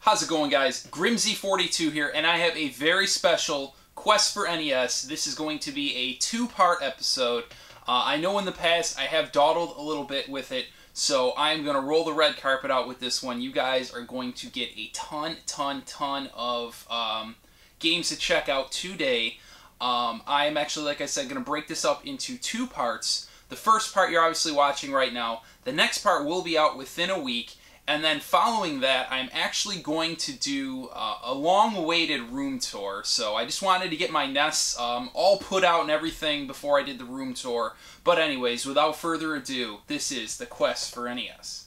How's it going, guys? Grimsie42 here, and I have a very special Quest for NES. This is going to be a two-part episode. I know in the past I have dawdled a little bit with it, so I'm going to roll the red carpet out with this one. You guys are going to get a ton of games to check out today. I am actually, like I said, going to break this up into two parts. The first part you're obviously watching right now. The next part will be out within a week. And then following that, I'm actually going to do a long-awaited room tour. So I just wanted to get my NES all put out and everything before I did the room tour. But anyways, without further ado, this is the Quest for NES.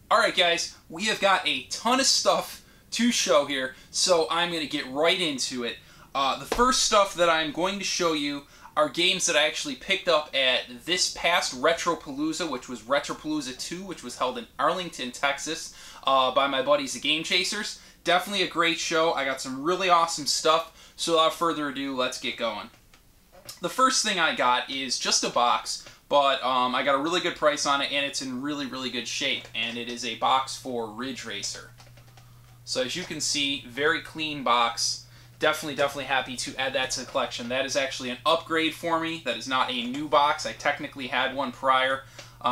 Alright guys, we have got a ton of stuff to show here, so I'm going to get right into it. The first stuff that I'm going to show you are games that I actually picked up at this past Retro Palooza, which was Retro Palooza 2, which was held in Arlington, Texas, by my buddies the Game Chasers. Definitely a great show. I got some really awesome stuff, so without further ado, let's get going. The first thing I got is just a box. But I got a really good price on it, and it's in really good shape. And it is a box for Ridge Racer. So as you can see, very clean box. Definitely happy to add that to the collection. That is actually an upgrade for me. That is not a new box. I technically had one prior,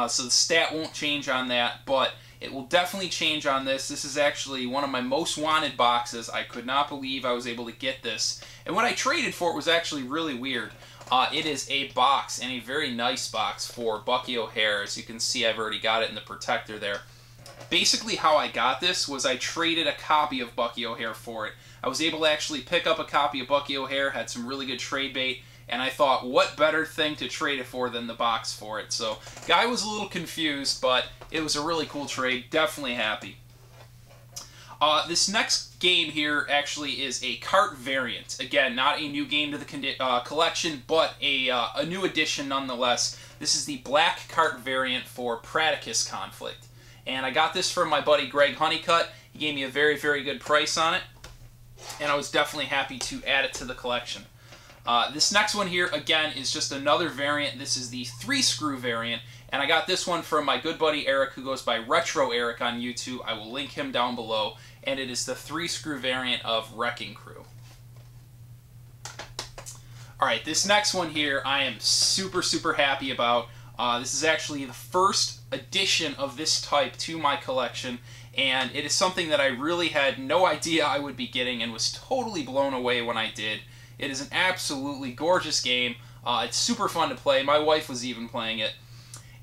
so the stat won't change on that. But it will definitely change on this. This is actually one of my most wanted boxes. I could not believe I was able to get this. And what I traded for it was actually really weird. It is a box, and a very nice box, for Bucky O'Hare. As you can see, I've already got it in the protector there. Basically, how I got this was I traded a copy of Bucky O'Hare for it. I was able to actually pick up a copy of Bucky O'Hare, had some really good trade bait, and I thought, what better thing to trade it for than the box for it? So, guy was a little confused, but it was a really cool trade. Definitely happy. This next game here actually is a cart variant. Again, not a new game to the collection, but a new addition nonetheless. This is the black cart variant for Pradicus Conflict. And I got this from my buddy Greg Honeycutt. He gave me a very good price on it. And I was definitely happy to add it to the collection. This next one here, again, is just another variant. This is the 3-screw variant. And I got this one from my good buddy Eric, who goes by Retro Eric on YouTube. I will link him down below. And it is the 3-screw variant of Wrecking Crew. Alright, this next one here I am super happy about. This is actually the first addition of this type to my collection. And it is something that I really had no idea I would be getting and was totally blown away when I did. It is an absolutely gorgeous game. It's super fun to play. My wife was even playing it.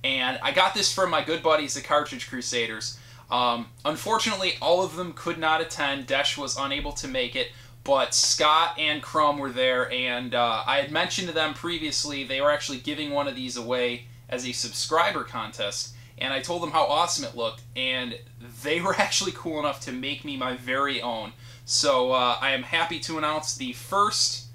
And I got this from my good buddies, the Cartridge Crusaders. Unfortunately, all of them could not attend. Desh was unable to make it, but Scott and Crumb were there, and I had mentioned to them previously they were actually giving one of these away as a subscriber contest, and I told them how awesome it looked, and they were actually cool enough to make me my very own. So I am happy to announce the first,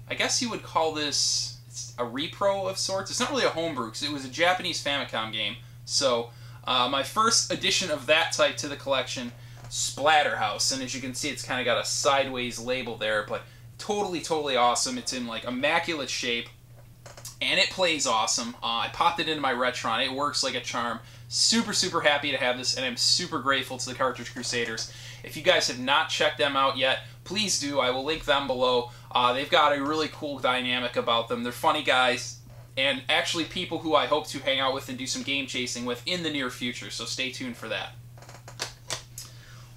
I guess you would call this a repro of sorts. It's not really a homebrew, because it was a Japanese Famicom game. So my first addition of that type to the collection, Splatterhouse. And as you can see, it's kind of got a sideways label there, but totally awesome. It's in like immaculate shape, and it plays awesome. I popped it into my Retron. It works like a charm. Super happy to have this, and I'm super grateful to the Cartridge Crusaders. If you guys have not checked them out yet, please do. I will link them below. They've got a really cool dynamic about them. They're funny guys, and actually people who I hope to hang out with and do some game chasing with in the near future, so stay tuned for that.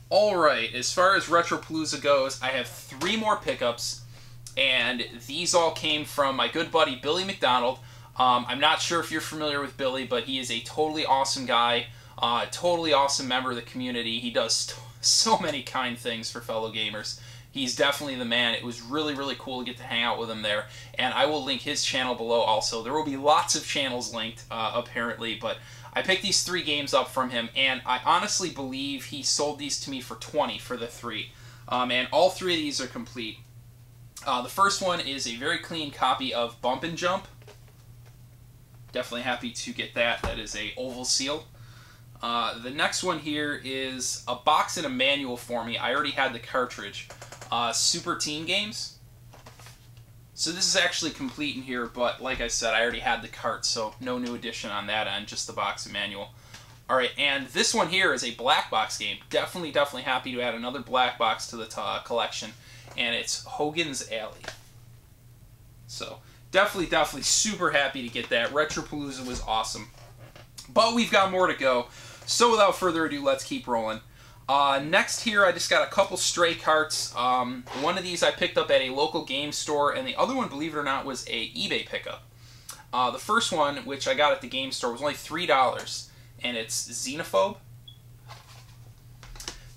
Alright, as far as Retro Palooza goes, I have 3 more pickups, and these all came from my good buddy Billy McDonald. I'm not sure if you're familiar with Billy, but he is a totally awesome guy, totally awesome member of the community. He does so many kind things for fellow gamers. He's definitely the man. It was really cool to get to hang out with him there, and I will link his channel below also. There will be lots of channels linked, apparently, but I picked these 3 games up from him, and I honestly believe he sold these to me for $20 for the 3. And all three of these are complete. The first one is a very clean copy of Bump and Jump. Definitely happy to get that. That is a oval seal. The next one here is a box and a manual for me. I already had the cartridge. Super Team Games. So this is actually complete in here, but like I said, I already had the cart, so no new addition on that end, just the box and manual. Alright, and this one here is a black box game. Definitely happy to add another black box to the collection, and it's Hogan's Alley. So, definitely super happy to get that. Retro Palooza was awesome. But we've got more to go, so without further ado, let's keep rolling. Next here, I just got a couple stray carts. One of these I picked up at a local game store, and the other one, believe it or not, was a eBay pickup. The first one, which I got at the game store, was only $3, and it's Xenophobe.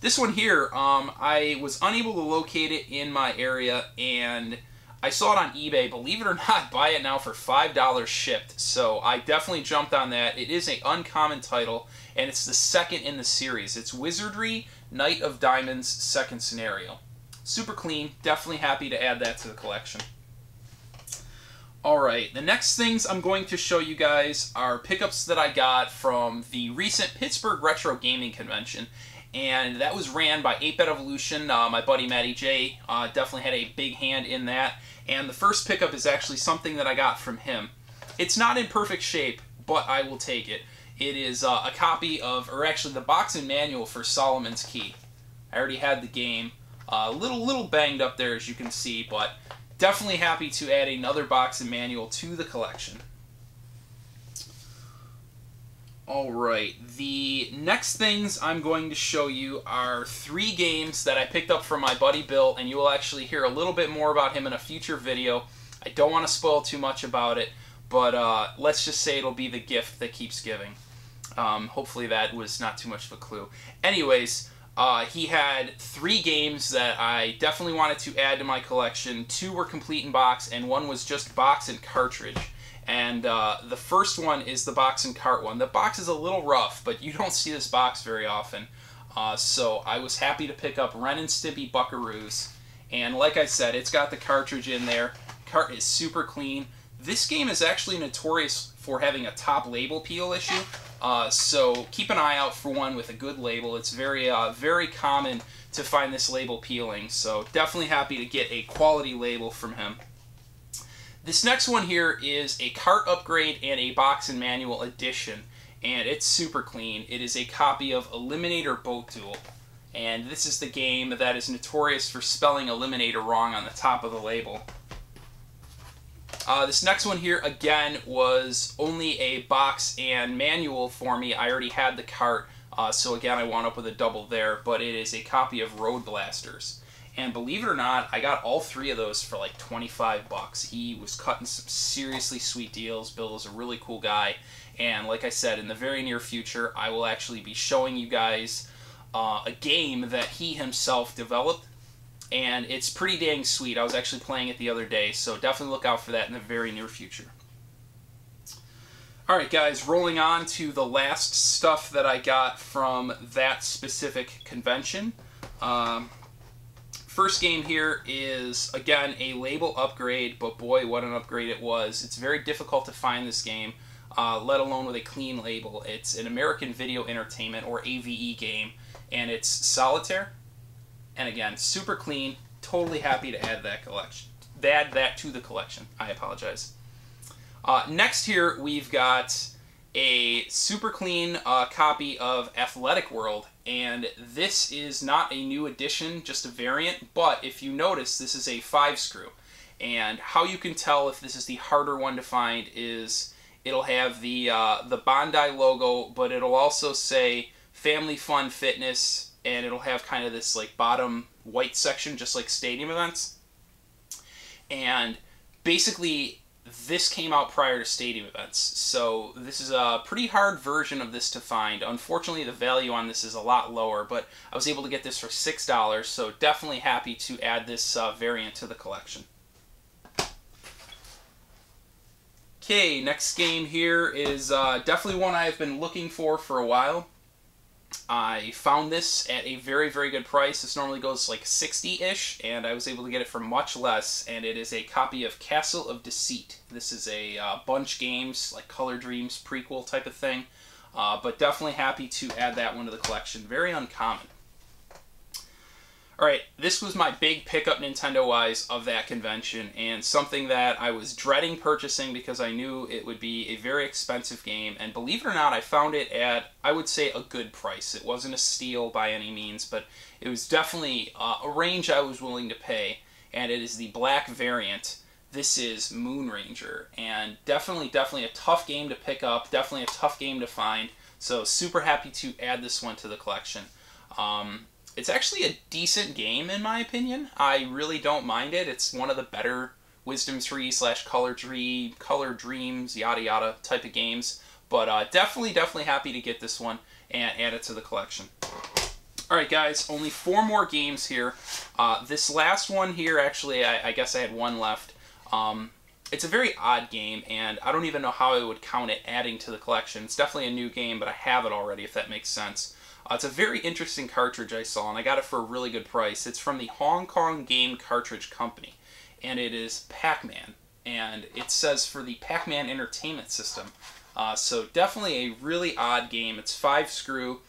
This one here, I was unable to locate it in my area, and I saw it on eBay. Believe it or not, buy it now for $5 shipped, so I definitely jumped on that. It is an uncommon title, and it's the second in the series. It's Wizardry, Knight of Diamonds, second scenario. Super clean, definitely happy to add that to the collection. Alright, the next things I'm going to show you guys are pickups that I got from the recent Pittsburgh Retro Gaming Convention, and that was ran by 8-Bit Evolution. My buddy Matty J definitely had a big hand in that, and the first pickup is actually something that I got from him. It's not in perfect shape, but I will take it. It is a copy of, or actually the box and manual for Solomon's Key. I already had the game. A little banged up there, as you can see, but definitely happy to add another box and manual to the collection. Alright, the next things I'm going to show you are 3 games that I picked up from my buddy Bill, and you will actually hear a little bit more about him in a future video. I don't want to spoil too much about it, but let's just say it'll be the gift that keeps giving. Hopefully that was not too much of a clue. Anyways, he had 3 games that I definitely wanted to add to my collection. 2 were complete in box, and 1 was just box and cartridge. And the first one is the box and cart one. The box is a little rough, but you don't see this box very often. So I was happy to pick up Ren and Stimpy Buckaroos. And like I said, it's got the cartridge in there. Cart is super clean. This game is actually notorious for having a top label peel issue. So keep an eye out for one with a good label. It's very common to find this label peeling. So definitely happy to get a quality label from him. This next one here is a cart upgrade and a box and manual edition, and it's super clean. It is a copy of Eliminator Boat Duel, and this is the game that is notorious for spelling Eliminator wrong on the top of the label. This next one here, again, was only a box and manual for me. I already had the cart, so again, I wound up with a double there, but it is a copy of Road Blasters. And believe it or not, I got all 3 of those for like 25 bucks. He was cutting some seriously sweet deals. Bill is a really cool guy. And like I said, in the very near future, I will actually be showing you guys a game that he himself developed. And it's pretty dang sweet. I was actually playing it the other day, so definitely look out for that in the very near future. Alright guys, rolling on to the last stuff that I got from that specific convention. First game here is, again, a label upgrade, but boy, what an upgrade it was. It's very difficult to find this game, let alone with a clean label. It's an American Video Entertainment, or AVE game, and it's Solitaire. And again, super clean, totally happy to add that to the collection. I apologize. Next here, we've got a super clean copy of Athletic World, and this is not a new edition, just a variant, but if you notice, this is a 5-screw. And how you can tell if this is the harder one to find is it'll have the Bondi logo, but it'll also say Family Fun Fitness, and it'll have kind of this like bottom white section, just like stadium events. And basically, this came out prior to stadium events, so this is a pretty hard version of this to find. Unfortunately, the value on this is a lot lower, but I was able to get this for $6, so definitely happy to add this variant to the collection. Okay, next game here is definitely one I've been looking for a while. I found this at a very, very good price. This normally goes like 60-ish, and I was able to get it for much less, and it is a copy of Castle of Deceit. This is a Bunch Games, like Color Dreams prequel type of thing, but definitely happy to add that one to the collection. Very uncommon. Alright, this was my big pickup Nintendo-wise of that convention, and something that I was dreading purchasing because I knew it would be a very expensive game, and believe it or not, I found it at, I would say, a good price. It wasn't a steal by any means, but it was definitely a range I was willing to pay, and it is the black variant. This is Moon Ranger, and definitely a tough game to pick up, definitely a tough game to find, so super happy to add this one to the collection. It's actually a decent game, in my opinion. I really don't mind it. It's one of the better Wisdom Tree / Color Dreams, yada yada type of games. But definitely happy to get this one and add it to the collection. Alright guys, only 4 more games here. This last one here, actually, I guess I had one left. It's a very odd game, and I don't even know how I would count it adding to the collection. It's definitely a new game, but I have it already, if that makes sense. It's a very interesting cartridge I saw, and I got it for a really good price. It's from the Hong Kong Game Cartridge Company, and it is Pac-Man, and it says for the Pac-Man Entertainment System. So definitely a really odd game. It's 5-screw,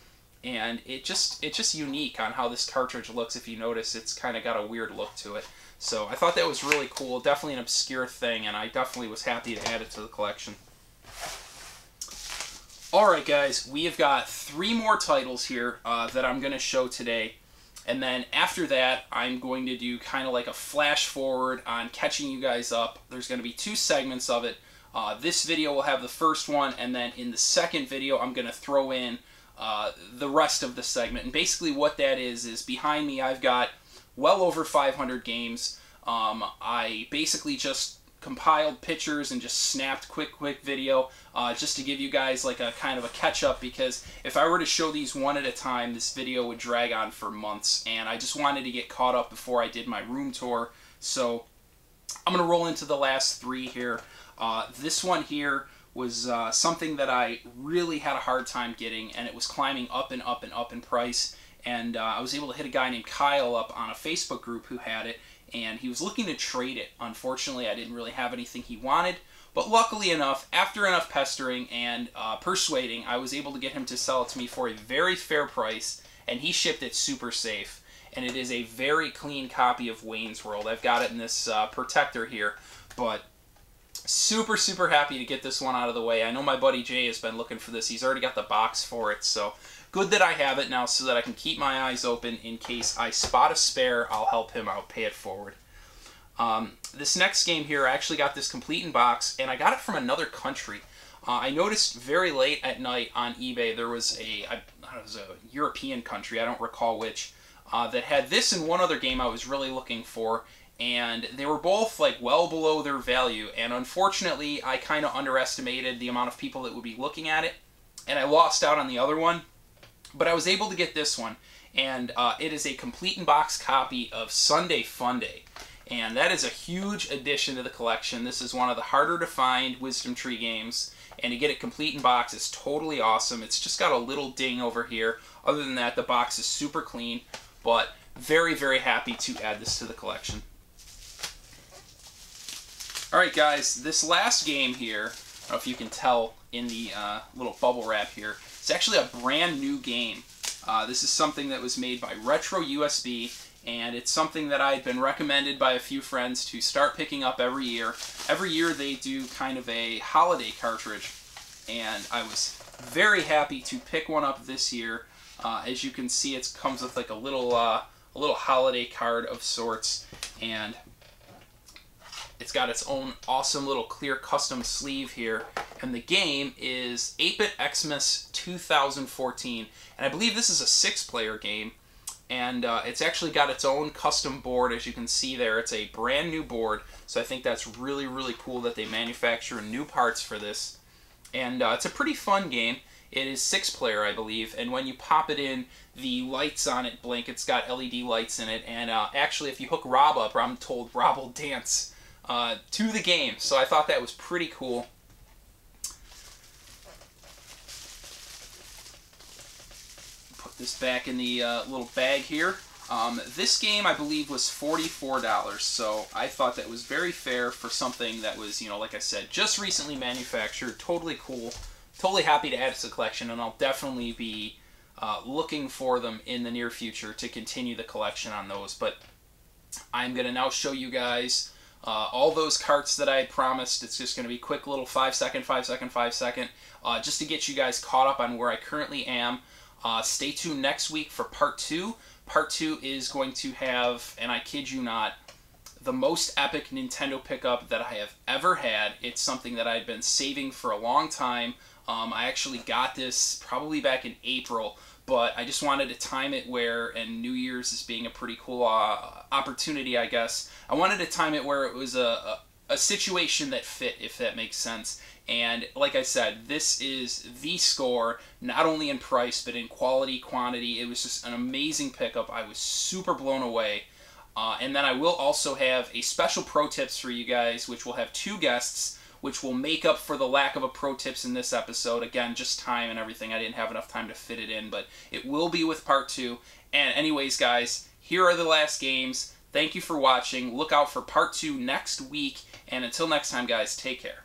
and it's just unique on how this cartridge looks. If you notice, it's kind of got a weird look to it. So I thought that was really cool. Definitely an obscure thing, and I definitely was happy to add it to the collection. Alright guys, we have got 3 more titles here that I'm going to show today, and then after that I'm going to do kind of like a flash forward on catching you guys up. There's going to be 2 segments of it. This video will have the first one, and then in the second video I'm going to throw in the rest of the segment. And basically what that is behind me I've got well over 500 games. I basically just compiled pictures and just snapped quick video just to give you guys like a kind of a catch-up, because if I were to show these one at a time, this video would drag on for months, and I just wanted to get caught up before I did my room tour. So I'm going to roll into the last 3 here. This one here was something that I really had a hard time getting, and it was climbing up and up and up in price, and I was able to hit a guy named Kyle up on a Facebook group who had it, and he was looking to trade it. Unfortunately, I didn't really have anything he wanted, but luckily enough, after enough pestering and persuading, I was able to get him to sell it to me for a very fair price, and he shipped it super safe. And it is a very clean copy of Wayne's World. I've got it in this protector here, but super happy to get this one out of the way. I know my buddy Jay has been looking for this. He's already got the box for it, so good that I have it now so that I can keep my eyes open in case I spot a spare. I'll help him out, pay it forward. This next game here, I actually got this complete in box, and I got it from another country. I noticed very late at night on eBay there was it was a European country, I don't recall which, that had this and one other game I was really looking for, and they were both like well below their value, and unfortunately I kind of underestimated the amount of people that would be looking at it, and I lost out on the other one. But I was able to get this one, and it is a complete in box copy of Sunday Funday, and that is a huge addition to the collection. This is one of the harder to find Wisdom Tree games, and to get it complete in box is totally awesome. It's just got a little ding over here. Other than that, the box is super clean, but very happy to add this to the collection. Alright guys, this last game here, I don't know if you can tell in the little bubble wrap here, it's actually a brand new game. This is something that was made by Retro USB, and it's something that I've been recommended by a few friends to start picking up every year. Every year they do kind of a holiday cartridge, and I was very happy to pick one up this year. As you can see, it comes with like a little holiday card of sorts, and it's got its own awesome little clear custom sleeve here, and the game is 8-Bit Xmas 2014, and I believe this is a 6-player game, and it's actually got its own custom board. As you can see there, it's a brand new board, so I think that's really cool that they manufacture new parts for this, and it's a pretty fun game. It is 6-player, I believe, and when you pop it in, the lights on it blink. It's got LED lights in it, and actually if you hook Rob up, or I'm told Rob will dance to the game, so I thought that was pretty cool. this back in the little bag here. This game, I believe, was $44, so I thought that was very fair for something that was, you know, like I said, just recently manufactured. Totally cool. Totally happy to add it to the collection, and I'll definitely be looking for them in the near future to continue the collection on those. But I'm going to now show you guys all those carts that I had promised. It's just going to be quick little 5-second, 5-second, 5-second, just to get you guys caught up on where I currently am. Stay tuned next week for part 2. Part 2 is going to have, and I kid you not, the most epic Nintendo pickup that I have ever had. It's something that I've been saving for a long time. I actually got this probably back in April, but I just wanted to time it where, and New Year's is being a pretty cool opportunity, I guess. I wanted to time it where it was a situation that fit, if that makes sense. And like I said, this is the score, not only in price, but in quality, quantity. It was just an amazing pickup. I was super blown away. And then I will also have a special pro tips for you guys, which will have 2 guests, which will make up for the lack of a pro tips in this episode. Again, just time and everything. I didn't have enough time to fit it in, but it will be with part 2. And anyways, guys, here are the last games. Thank you for watching. Look out for part 2 next week. And until next time, guys, take care.